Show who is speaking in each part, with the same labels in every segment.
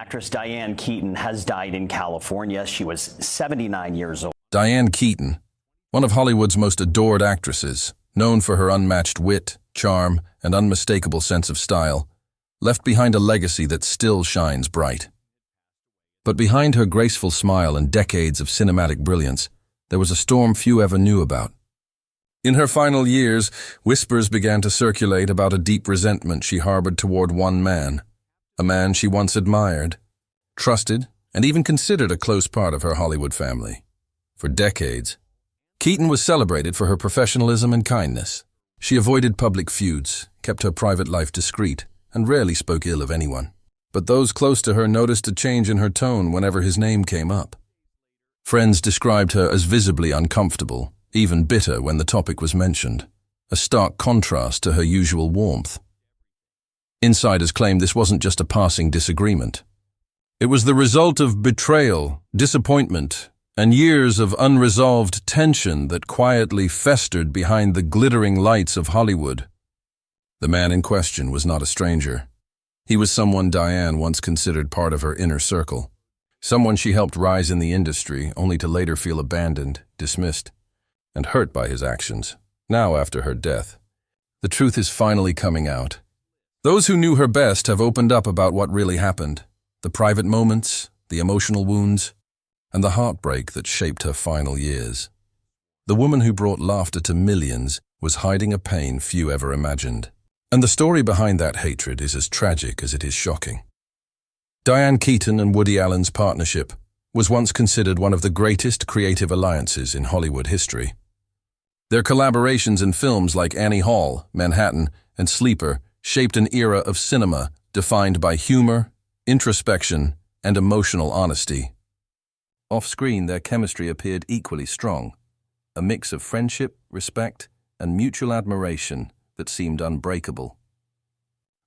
Speaker 1: Actress Diane Keaton has died in California. She was 79 years old.
Speaker 2: Diane Keaton, one of Hollywood's most adored actresses, known for her unmatched wit, charm, and unmistakable sense of style, left behind a legacy that still shines bright. But behind her graceful smile and decades of cinematic brilliance, there was a storm few ever knew about. In her final years, whispers began to circulate about a deep resentment she harbored toward one man, a man she once admired, trusted, and even considered a close part of her Hollywood family. For decades, Keaton was celebrated for her professionalism and kindness. She avoided public feuds, kept her private life discreet, and rarely spoke ill of anyone. But those close to her noticed a change in her tone whenever his name came up. Friends described her as visibly uncomfortable, even bitter when the topic was mentioned, a stark contrast to her usual warmth. Insiders claimed this wasn't just a passing disagreement. It was the result of betrayal, disappointment, and years of unresolved tension that quietly festered behind the glittering lights of Hollywood. The man in question was not a stranger. He was someone Diane once considered part of her inner circle, someone she helped rise in the industry only to later feel abandoned, dismissed, and hurt by his actions, now after her death. The truth is finally coming out. Those who knew her best have opened up about what really happened, the private moments, the emotional wounds, and the heartbreak that shaped her final years. The woman who brought laughter to millions was hiding a pain few ever imagined. And the story behind that hatred is as tragic as it is shocking. Diane Keaton and Woody Allen's partnership was once considered one of the greatest creative alliances in Hollywood history. Their collaborations in films like Annie Hall, Manhattan, and Sleeper shaped an era of cinema defined by humor, introspection, and emotional honesty. Off-screen, their chemistry appeared equally strong, a mix of friendship, respect, and mutual admiration that seemed unbreakable.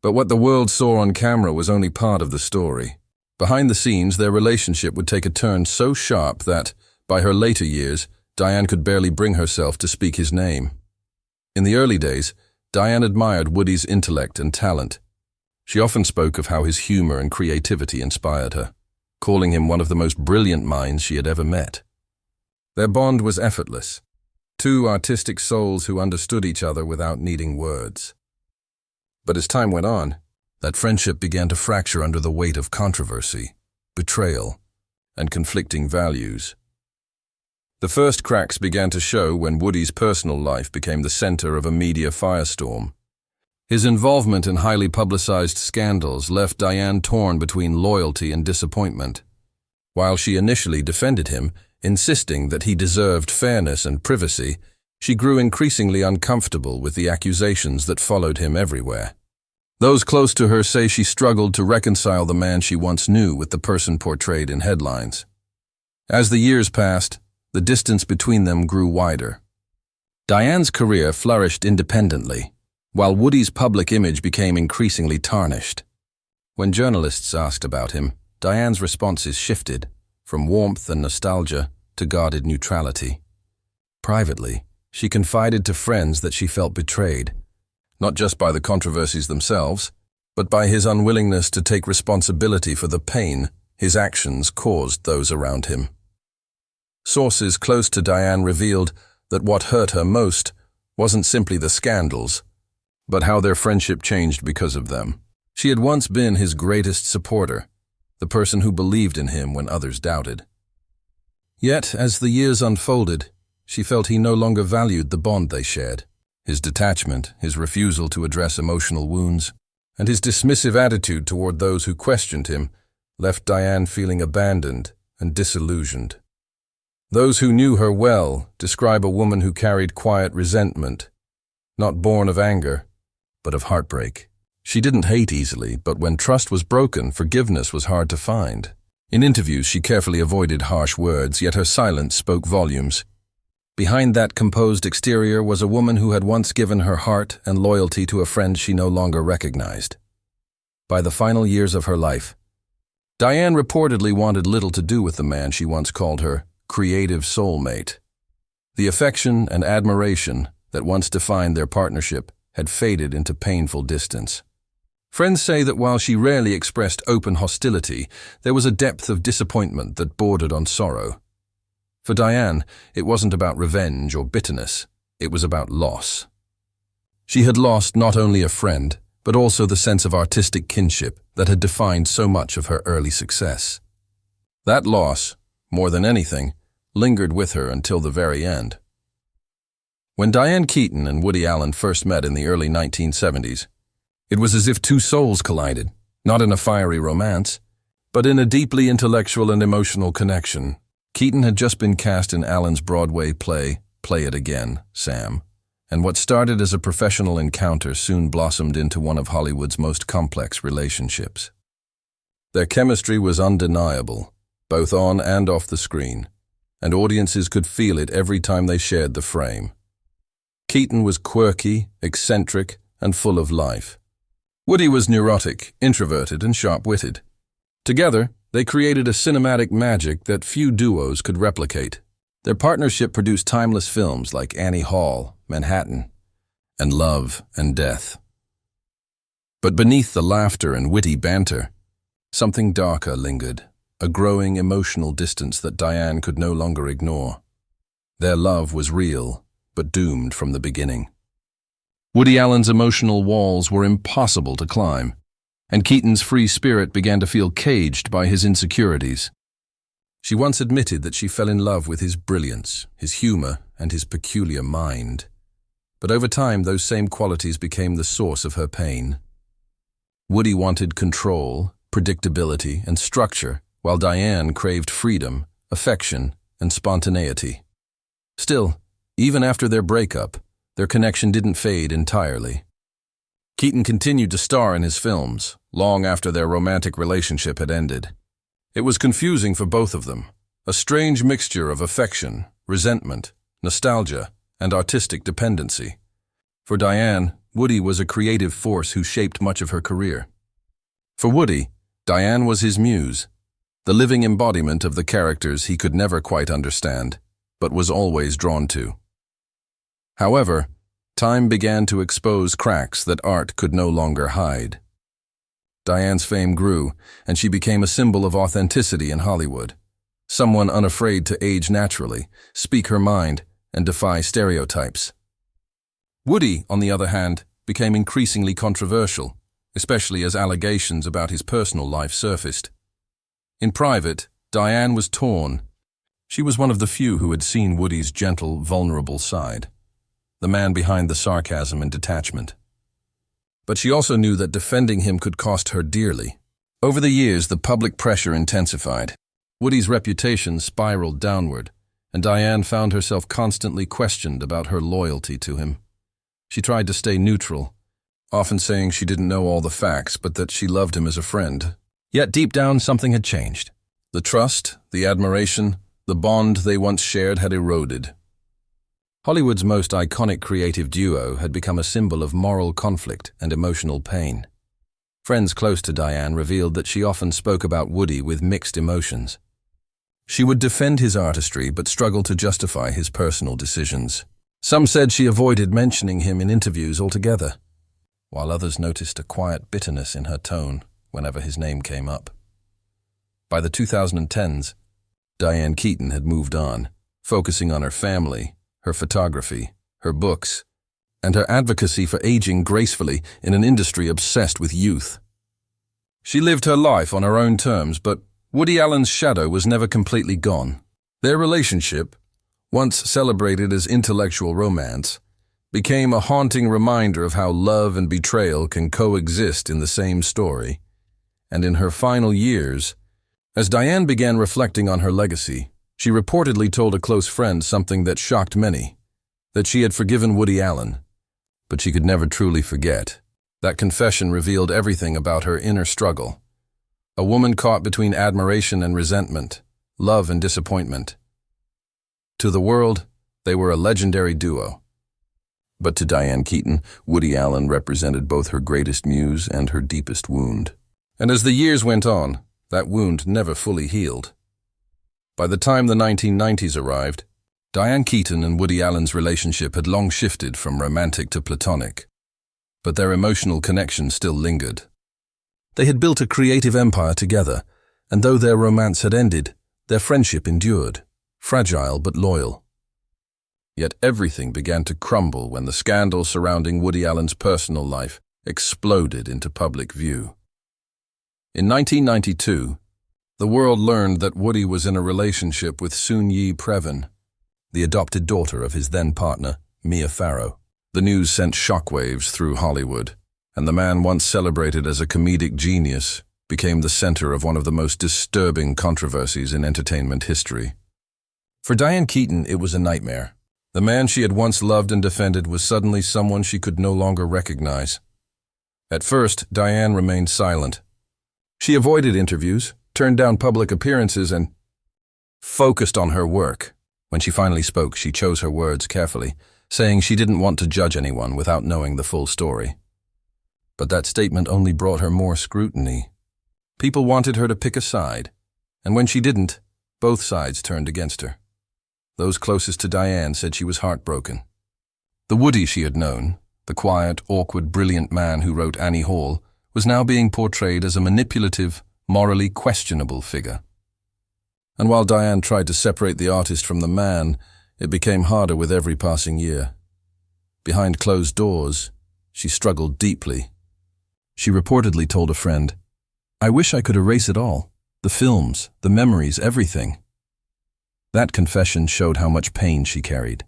Speaker 2: But what the world saw on camera was only part of the story. Behind the scenes, their relationship would take a turn so sharp that, by her later years, Diane could barely bring herself to speak his name. In the early days, Diane admired Woody's intellect and talent. She often spoke of how his humor and creativity inspired her, calling him one of the most brilliant minds she had ever met. Their bond was effortless, two artistic souls who understood each other without needing words. But as time went on, that friendship began to fracture under the weight of controversy, betrayal, and conflicting values. The first cracks began to show when Woody's personal life became the center of a media firestorm. His involvement in highly publicized scandals left Diane torn between loyalty and disappointment. While she initially defended him, insisting that he deserved fairness and privacy, she grew increasingly uncomfortable with the accusations that followed him everywhere. Those close to her say she struggled to reconcile the man she once knew with the person portrayed in headlines. As the years passed, the distance between them grew wider. Diane's career flourished independently, while Woody's public image became increasingly tarnished. When journalists asked about him, Diane's responses shifted, from warmth and nostalgia to guarded neutrality. Privately, she confided to friends that she felt betrayed, not just by the controversies themselves, but by his unwillingness to take responsibility for the pain his actions caused those around him. Sources close to Diane revealed that what hurt her most wasn't simply the scandals, but how their friendship changed because of them. She had once been his greatest supporter, the person who believed in him when others doubted. Yet, as the years unfolded, she felt he no longer valued the bond they shared. His detachment, his refusal to address emotional wounds, and his dismissive attitude toward those who questioned him left Diane feeling abandoned and disillusioned. Those who knew her well describe a woman who carried quiet resentment, not born of anger, but of heartbreak. She didn't hate easily, but when trust was broken, forgiveness was hard to find. In interviews, she carefully avoided harsh words, yet her silence spoke volumes. Behind that composed exterior was a woman who had once given her heart and loyalty to a friend she no longer recognized. By the final years of her life, Diane reportedly wanted little to do with the man she once called her creative soulmate. The affection and admiration that once defined their partnership had faded into painful distance. Friends say that while she rarely expressed open hostility, there was a depth of disappointment that bordered on sorrow. For Diane, it wasn't about revenge or bitterness, it was about loss. She had lost not only a friend, but also the sense of artistic kinship that had defined so much of her early success. That loss, more than anything, lingered with her until the very end. When Diane Keaton and Woody Allen first met in the early 1970s, it was as if two souls collided, not in a fiery romance, but in a deeply intellectual and emotional connection. Keaton had just been cast in Allen's Broadway play, Play It Again, Sam, and what started as a professional encounter soon blossomed into one of Hollywood's most complex relationships. Their chemistry was undeniable, both on and off the screen, and audiences could feel it every time they shared the frame. Keaton was quirky, eccentric, and full of life. Woody was neurotic, introverted, and sharp-witted. Together, they created a cinematic magic that few duos could replicate. Their partnership produced timeless films like Annie Hall, Manhattan, and Love and Death. But beneath the laughter and witty banter, something darker lingered, a growing emotional distance that Diane could no longer ignore. Their love was real, but doomed from the beginning. Woody Allen's emotional walls were impossible to climb, and Keaton's free spirit began to feel caged by his insecurities. She once admitted that she fell in love with his brilliance, his humor, and his peculiar mind. But over time, those same qualities became the source of her pain. Woody wanted control, predictability, and structure, while Diane craved freedom, affection, and spontaneity. Still, even after their breakup, their connection didn't fade entirely. Keaton continued to star in his films, long after their romantic relationship had ended. It was confusing for both of them, a strange mixture of affection, resentment, nostalgia, and artistic dependency. For Diane, Woody was a creative force who shaped much of her career. For Woody, Diane was his muse, the living embodiment of the characters he could never quite understand, but was always drawn to. However, time began to expose cracks that art could no longer hide. Diane's fame grew, and she became a symbol of authenticity in Hollywood, someone unafraid to age naturally, speak her mind, and defy stereotypes. Woody, on the other hand, became increasingly controversial, especially as allegations about his personal life surfaced. In private, Diane was torn. She was one of the few who had seen Woody's gentle, vulnerable side, the man behind the sarcasm and detachment. But she also knew that defending him could cost her dearly. Over the years, the public pressure intensified. Woody's reputation spiraled downward, and Diane found herself constantly questioned about her loyalty to him. She tried to stay neutral, often saying she didn't know all the facts, but that she loved him as a friend. Yet deep down, something had changed. The trust, the admiration, the bond they once shared had eroded. Hollywood's most iconic creative duo had become a symbol of moral conflict and emotional pain. Friends close to Diane revealed that she often spoke about Woody with mixed emotions. She would defend his artistry but struggle to justify his personal decisions. Some said she avoided mentioning him in interviews altogether, while others noticed a quiet bitterness in her tone whenever his name came up. By the 2010s, Diane Keaton had moved on, focusing on her family, her photography, her books, and her advocacy for aging gracefully in an industry obsessed with youth. She lived her life on her own terms, but Woody Allen's shadow was never completely gone. Their relationship, once celebrated as intellectual romance, became a haunting reminder of how love and betrayal can coexist in the same story. And in her final years, as Diane began reflecting on her legacy, she reportedly told a close friend something that shocked many, that she had forgiven Woody Allen, but she could never truly forget. That confession revealed everything about her inner struggle. A woman caught between admiration and resentment, love and disappointment. To the world, they were a legendary duo. But to Diane Keaton, Woody Allen represented both her greatest muse and her deepest wound. And as the years went on, that wound never fully healed. By the time the 1990s arrived, Diane Keaton and Woody Allen's relationship had long shifted from romantic to platonic. But their emotional connection still lingered. They had built a creative empire together, and though their romance had ended, their friendship endured, fragile but loyal. Yet everything began to crumble when the scandal surrounding Woody Allen's personal life exploded into public view. In 1992, the world learned that Woody was in a relationship with Soon-Yi Previn, the adopted daughter of his then-partner, Mia Farrow. The news sent shockwaves through Hollywood, and the man once celebrated as a comedic genius became the center of one of the most disturbing controversies in entertainment history. For Diane Keaton, it was a nightmare. The man she had once loved and defended was suddenly someone she could no longer recognize. At first, Diane remained silent. She avoided interviews, turned down public appearances, and focused on her work. When she finally spoke, she chose her words carefully, saying she didn't want to judge anyone without knowing the full story. But that statement only brought her more scrutiny. People wanted her to pick a side, and when she didn't, both sides turned against her. Those closest to Diane said she was heartbroken. The Woody she had known, the quiet, awkward, brilliant man who wrote Annie Hall, was now being portrayed as a manipulative, morally questionable figure. And while Diane tried to separate the artist from the man, it became harder with every passing year. Behind closed doors, she struggled deeply. She reportedly told a friend, "I wish I could erase it all, the films, the memories, everything." That confession showed how much pain she carried.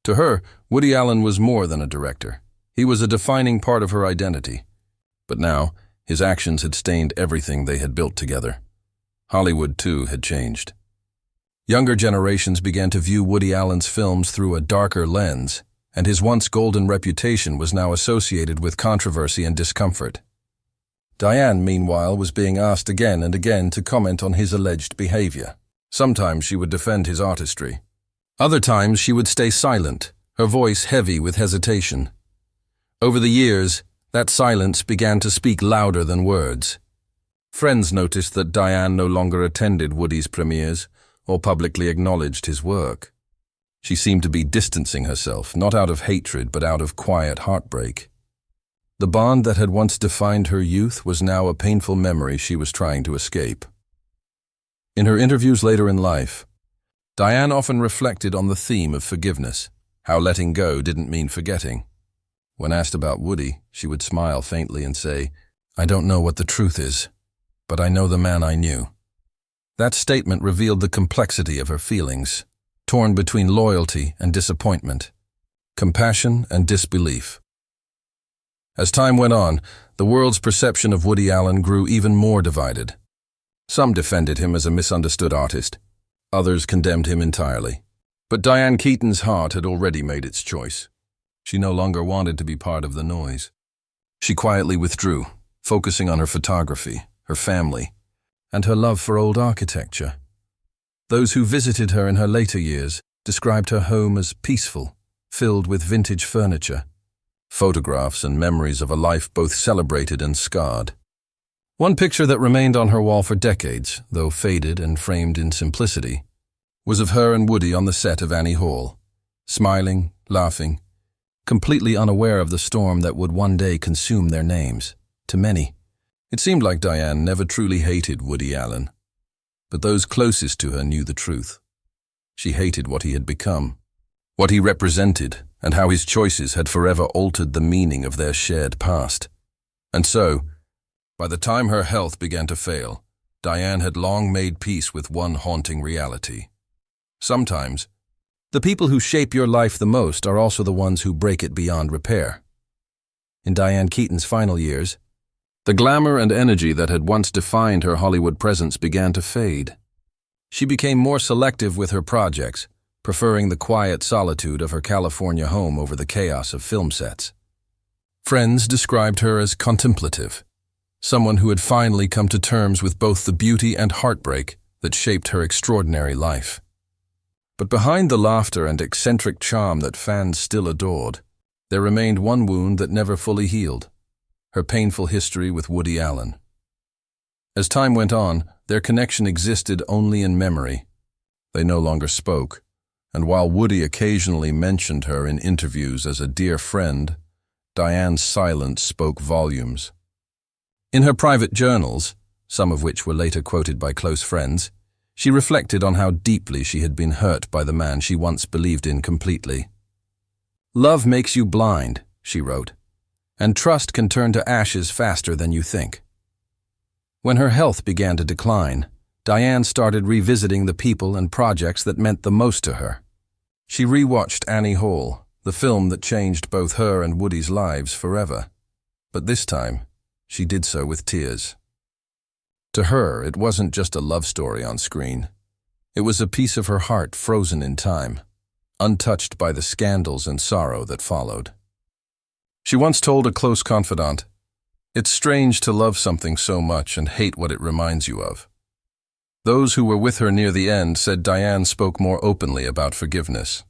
Speaker 2: To her, Woody Allen was more than a director. He was a defining part of her identity. But now, his actions had stained everything they had built together. Hollywood, too, had changed. Younger generations began to view Woody Allen's films through a darker lens, and his once golden reputation was now associated with controversy and discomfort. Diane, meanwhile, was being asked again and again to comment on his alleged behavior. Sometimes she would defend his artistry. Other times she would stay silent, her voice heavy with hesitation. Over the years, that silence began to speak louder than words. Friends noticed that Diane no longer attended Woody's premieres or publicly acknowledged his work. She seemed to be distancing herself, not out of hatred but out of quiet heartbreak. The bond that had once defined her youth was now a painful memory she was trying to escape. In her interviews later in life, Diane often reflected on the theme of forgiveness, how letting go didn't mean forgetting. When asked about Woody, she would smile faintly and say, "I don't know what the truth is, but I know the man I knew." That statement revealed the complexity of her feelings, torn between loyalty and disappointment, compassion and disbelief. As time went on, the world's perception of Woody Allen grew even more divided. Some defended him as a misunderstood artist. Others condemned him entirely. But Diane Keaton's heart had already made its choice. She no longer wanted to be part of the noise. She quietly withdrew, focusing on her photography, her family, and her love for old architecture. Those who visited her in her later years described her home as peaceful, filled with vintage furniture, photographs and memories of a life both celebrated and scarred. One picture that remained on her wall for decades, though faded and framed in simplicity, was of her and Woody on the set of Annie Hall, smiling, laughing, completely unaware of the storm that would one day consume their names. To many, it seemed like Diane never truly hated Woody Allen. But those closest to her knew the truth. She hated what he had become, what he represented, and how his choices had forever altered the meaning of their shared past. And so, by the time her health began to fail, Diane had long made peace with one haunting reality. Sometimes, the people who shape your life the most are also the ones who break it beyond repair. In Diane Keaton's final years, the glamour and energy that had once defined her Hollywood presence began to fade. She became more selective with her projects, preferring the quiet solitude of her California home over the chaos of film sets. Friends described her as contemplative, someone who had finally come to terms with both the beauty and heartbreak that shaped her extraordinary life. But behind the laughter and eccentric charm that fans still adored, there remained one wound that never fully healed: her painful history with Woody Allen. As time went on, their connection existed only in memory. They no longer spoke, and while Woody occasionally mentioned her in interviews as a dear friend, Diane's silence spoke volumes. In her private journals, some of which were later quoted by close friends, she reflected on how deeply she had been hurt by the man she once believed in completely. "Love makes you blind," she wrote, "and trust can turn to ashes faster than you think." When her health began to decline, Diane started revisiting the people and projects that meant the most to her. She rewatched Annie Hall, the film that changed both her and Woody's lives forever. But this time, she did so with tears. To her, it wasn't just a love story on screen. It was a piece of her heart frozen in time, untouched by the scandals and sorrow that followed. She once told a close confidant, "It's strange to love something so much and hate what it reminds you of." Those who were with her near the end said Diane spoke more openly about forgiveness.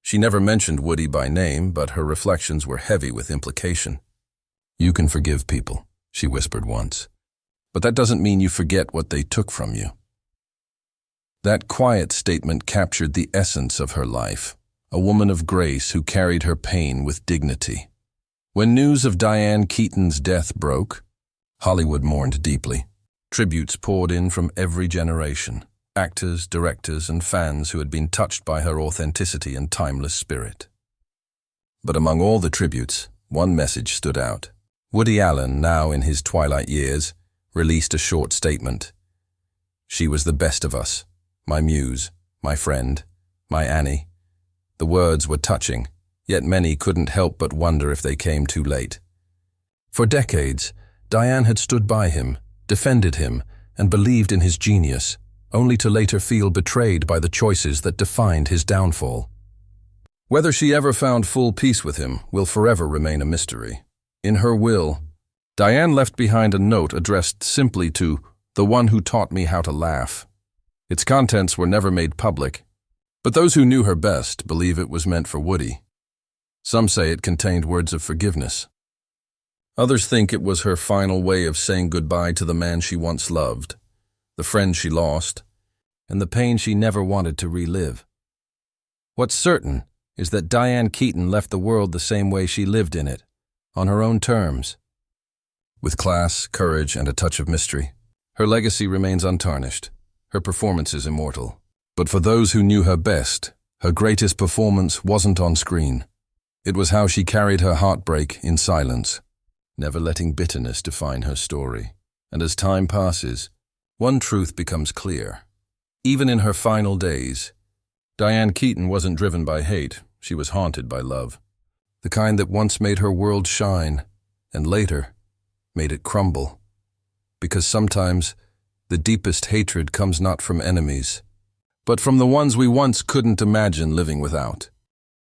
Speaker 2: She never mentioned Woody by name, but her reflections were heavy with implication. "You can forgive people," she whispered once, "but that doesn't mean you forget what they took from you." That quiet statement captured the essence of her life, a woman of grace who carried her pain with dignity. When news of Diane Keaton's death broke, Hollywood mourned deeply. Tributes poured in from every generation, actors, directors, and fans who had been touched by her authenticity and timeless spirit. But among all the tributes, one message stood out. Woody Allen, now in his twilight years, released a short statement. "She was the best of us, my muse, my friend, my Annie." The words were touching, yet many couldn't help but wonder if they came too late. For decades, Diane had stood by him, defended him, and believed in his genius, only to later feel betrayed by the choices that defined his downfall. Whether she ever found full peace with him will forever remain a mystery. In her will, Diane left behind a note addressed simply to "the one who taught me how to laugh." Its contents were never made public, but those who knew her best believe it was meant for Woody. Some say it contained words of forgiveness. Others think it was her final way of saying goodbye to the man she once loved, the friend she lost, and the pain she never wanted to relive. What's certain is that Diane Keaton left the world the same way she lived in it, on her own terms. With class, courage, and a touch of mystery, her legacy remains untarnished, her performance is immortal. But for those who knew her best, her greatest performance wasn't on screen. It was how she carried her heartbreak in silence, never letting bitterness define her story. And as time passes, one truth becomes clear. Even in her final days, Diane Keaton wasn't driven by hate, she was haunted by love. The kind that once made her world shine, and later made it crumble. Because sometimes the deepest hatred comes not from enemies, but from the ones we once couldn't imagine living without.